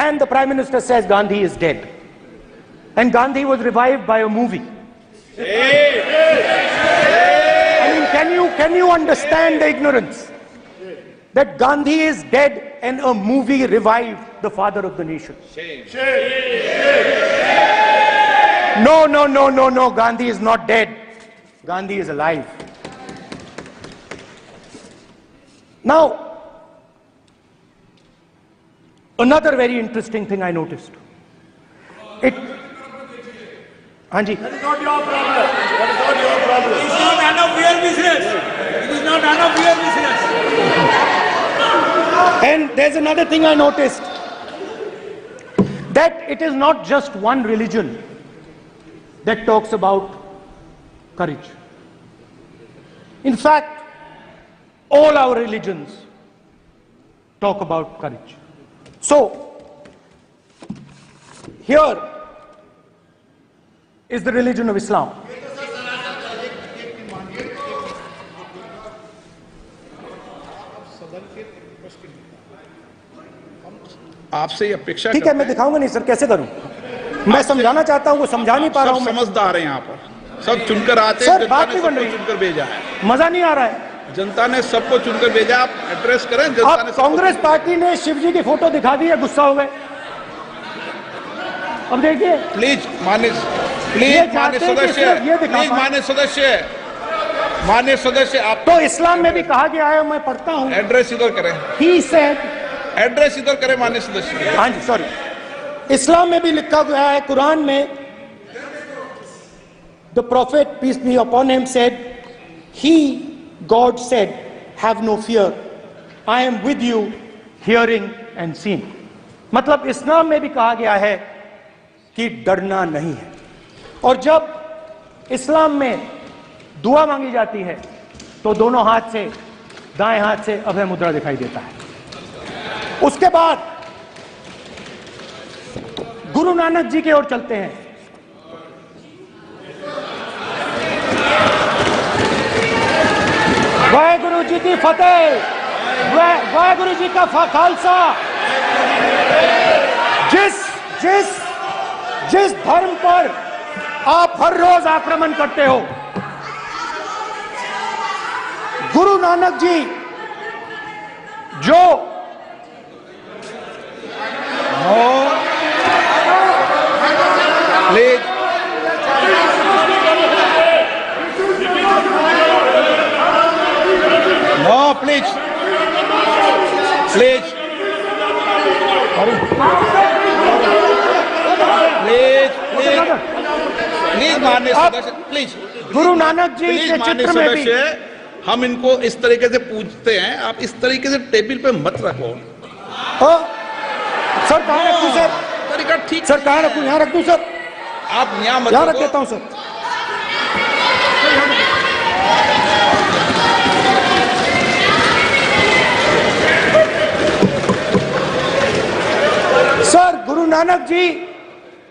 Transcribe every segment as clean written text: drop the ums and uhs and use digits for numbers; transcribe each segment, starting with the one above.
and the Prime Minister says Gandhi is dead. And Gandhi was revived by a movie. I mean, can you understand the ignorance? That Gandhi is dead and a movie revived the father of the nation. No, Gandhi is not dead. Gandhi is alive. Now, another very interesting thing I noticed. Hanji. That is not your problem. That is not your problem. It is not none of your business. It is not none of your business. And there's another thing I noticed. That it is not just one religion that talks about courage. In fact, all our religions talk about courage. So, here is the religion of Islam. आपसे ये अपेक्षा ठीक है, मैं दिखाऊंगा नहीं sir, कैसे करूं? मैं समझाना चाहता हूं, वो समझा नहीं पा रहा हूं। समझदार हैं यहाँ पर, सब चुनकर आते हैं, जनता ने सबको चुनकर भेजा है। मजा नहीं आ रहा है। जनता ने सबको चुनकर भेजा, आप एड्रेस करें। जनता ने कांग्रेस पार्टी ने शिव जी की फोटो दिखा दी है, गुस्सा हो गए। अब देखिए, प्लीज मान्य सदस्य, आप तो इस्लाम में भी कहा गया है, मैं पढ़ता हूं। एड्रेस इधर करें। He said, एड्रेस इधर करें मान्य सदस्य। हाँ जी, सॉरी। इस्लाम में भी लिखा गया है, कुरान में, the prophet peace be upon him said, God said, have no fear, I am with you, hearing and seeing. मतलब इस्लाम में भी कहा गया है कि डरना नहीं है। और जब इस्लाम में दुआ मांगी जाती है तो दोनों हाथ से, दाएं हाथ से अभय मुद्रा दिखाई देता है। उसके बाद गुरु नानक जी की ओर चलते हैं। वाहेगुरु जी की फतेह, वाहेगुरु जी का खालसा। जिस धर्म पर आप हर रोज आक्रमण करते हो, गुरु नानक जी जो प्लीज प्लीज प्लीज प्लीज माननीय सदस्य, प्लीज। गुरु नानक जी के चित्र में भी हम इनको इस तरीके से पूछते हैं, आप इस तरीके से टेबल पे मत रखो। सर कहाँ रखूं सर? तरीका ठीक सर कहाँ रखूं? यहाँ रख दूं सर? आप यहाँ मत यहाँ रख देता हूं सर। सर गुरु नानक जी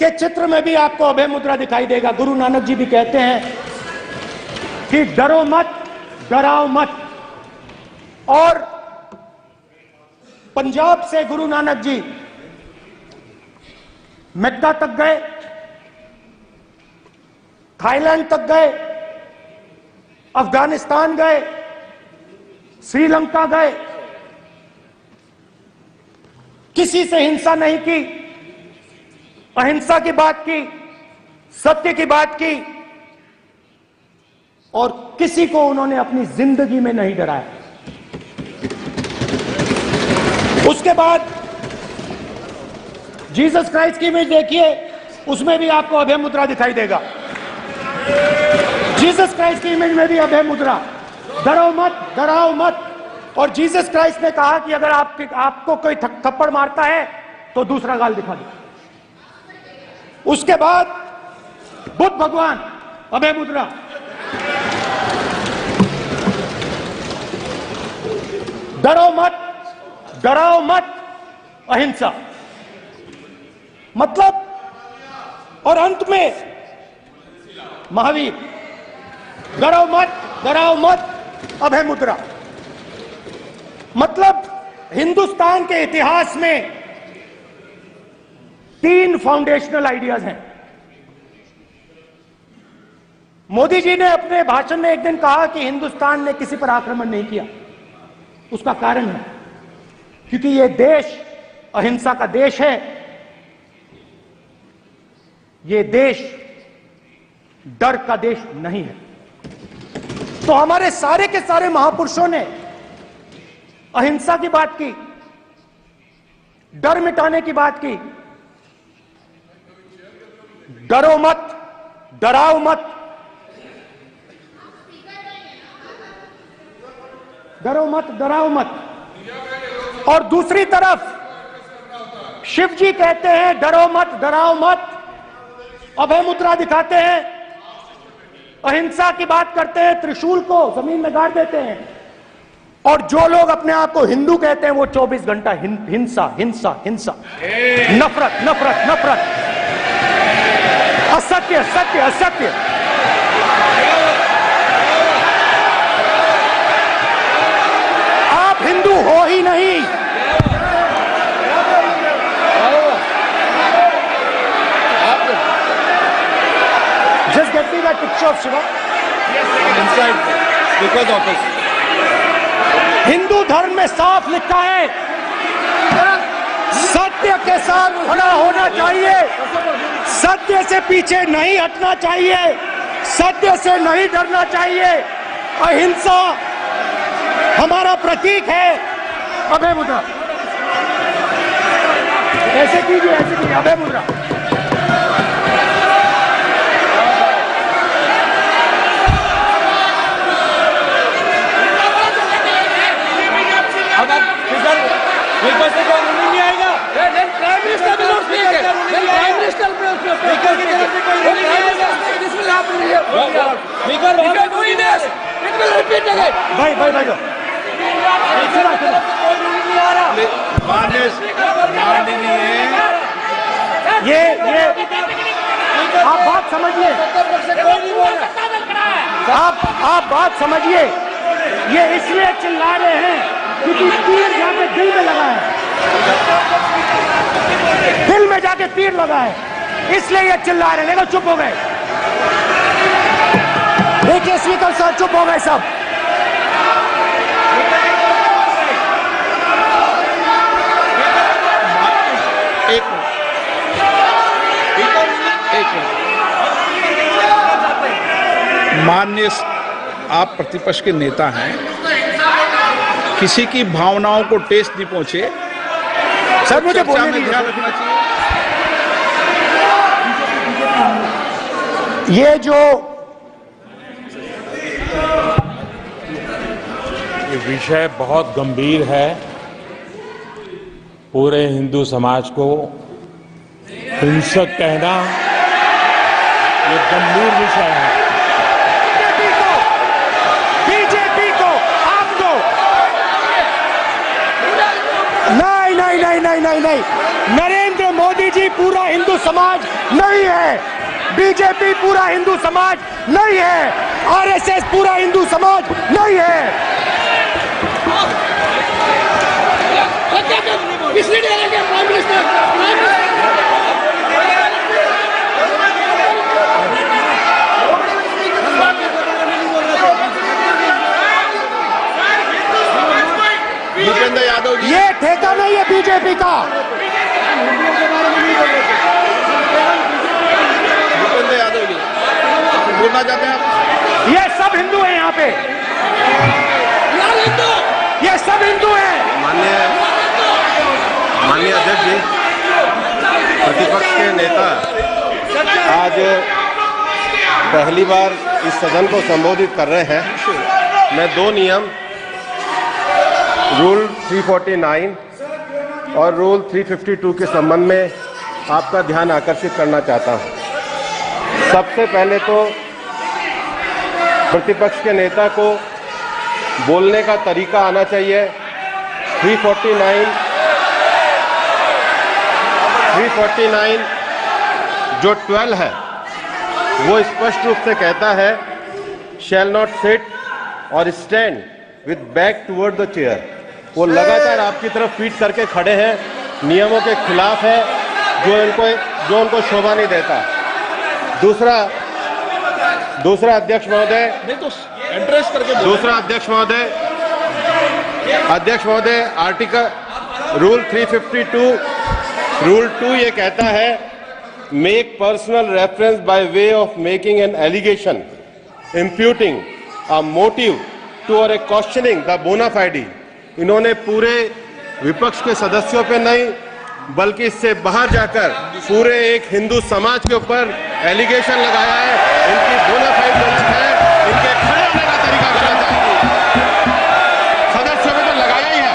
के चित्र में भी आपको अभय मुद्रा दिखाई देगा। गुरु नानक जी भी कहते हैं कि डरो मत, डराओ मत। और पंजाब से गुरु नानक जी मक्का तक गए, थाईलैंड तक गए, अफगानिस्तान गए, श्रीलंका गए, किसी से हिंसा नहीं की, अहिंसा की बात की, सत्य की बात की, और किसी को उन्होंने अपनी जिंदगी में नहीं डराया। उसके बाद जीसस क्राइस्ट की इमेज देखिए, उसमें भी आपको अभय मुद्रा दिखाई देगा। जीसस क्राइस्ट की इमेज में भी अभय मुद्रा, डरो मत, डराओ मत। और जीसस क्राइस्ट ने कहा कि अगर आपको कोई थप्पड़ मारता है तो दूसरा गाल दिखा दो। उसके बाद बुद्ध भगवान, अभय मुद्रा। डरो मत, डराओ मत, अहिंसा। मतलब, और अंत में महावीर, डरो मत, डराओ मत, अभय मुद्रा। मतलब हिंदुस्तान के इतिहास में 3 फाउंडेशनल आइडियाज हैं। मोदी जी ने अपने भाषण में एक दिन कहा कि हिंदुस्तान ने किसी पर आक्रमण नहीं किया। उसका कारण है क्योंकि यह देश अहिंसा का देश है, यह देश डर का देश नहीं है। तो हमारे सारे के सारे महापुरुषों ने अहिंसा की बात की, डर मिटाने की बात की। डरो मत, डराओ मत, डरो मत, डराओ मत। और दूसरी तरफ शिव जी कहते हैं डरो मत, डराओ मत, अभय मुद्रा दिखाते हैं, अहिंसा की बात करते हैं, त्रिशूल को जमीन में गाड़ देते हैं। और जो लोग अपने आप को हिंदू कहते हैं वो 24 घंटा हिंसा हिंसा हिंसा, नफरत नफरत नफरत, असत्य सत्य असत्य। आप हिंदू हो ही नहीं। Just get me that picture of Shiva. inside because of us. Hindu धर्म में साफ लिखा है सत्य के साथ खड़ा होना चाहिए, सत्य से पीछे नहीं हटना चाहिए, सत्य से नहीं डरना चाहिए। अहिंसा हमारा प्रतीक है। अभय मुद्रा ऐसे कीजिए, ऐसे कीजिए, अभय मुद्रा। नहीं आएगा। Prime minister will not speak. Then Prime Minister will speak. This will happen here. If you are doing this, it will repeat again. भाई भाई भाई ये आप बात समझिए, आप बात समझिए। ये इसलिए चिल्ला रहे हैं क्योंकि तीर जाके दिल में लगा है, दिल में जाके तीर लगा है, इसलिए ये चिल्ला रहे हैं। देखो चुप हो गए, देखिए स्पीकर साहब चुप हो गए सब। माननीय आप प्रतिपक्ष के नेता हैं, किसी की भावनाओं को ठेस नहीं पहुंचे, सर मुझे बोलने में ध्यान रखना चाहिए। ये विषय बहुत गंभीर है। पूरे हिंदू समाज को हिंसक कहना ये गंभीर विषय है। बीजेपी को आपको नहीं, नरेंद्र मोदी जी पूरा हिंदू समाज नहीं है, बीजेपी पूरा हिंदू समाज नहीं है, आरएसएस पूरा हिंदू समाज नहीं है। भूपेंद्र यादव जी, ये ठेका नहीं है बीजेपी का। भूपेंद्र यादव जी बोलना चाहते हैं आप? ये सब हिंदू हैं यहाँ पे, ये सब हिंदू हैं। माननीय अध्यक्ष जी, प्रतिपक्ष के नेता आज पहली बार इस सदन को संबोधित कर रहे हैं। मैं 2 नियम रूल 349 और रूल 352 के संबंध में आपका ध्यान आकर्षित करना चाहता हूं। सबसे पहले तो प्रतिपक्ष के नेता को बोलने का तरीका आना चाहिए। 349 जो 12 है वो स्पष्ट रूप से कहता है शैल नॉट सिट और stand with back toward the chair. वो लगातार आपकी तरफ पीठ करके खड़े हैं, नियमों के खिलाफ है, जो उनको शोभा नहीं देता। दूसरा अध्यक्ष महोदय, नहीं तो एड्रेस करके बोलो। दूसरा अध्यक्ष महोदय आर्टिकल रूल 352 रूल 2 ये कहता है make personal reference by way of making an allegation imputing a motive to और ए क्वेश्चनिंग द बोना फाइडी। इन्होंने पूरे विपक्ष के सदस्यों पे नहीं बल्कि इससे बाहर जाकर पूरे एक हिंदू समाज के ऊपर एलिगेशन लगाया है। इनकी बोना फाइड गलत है, इनके खड़े होने का तरीका गलत है। सदस्यों पे तो लगाया ही है।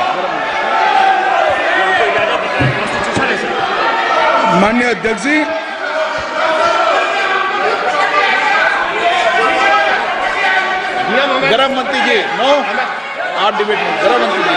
माननीय अध्यक्ष जी, गृह मंत्री जी, नो आप डिबेट में गृह मंत्री जी।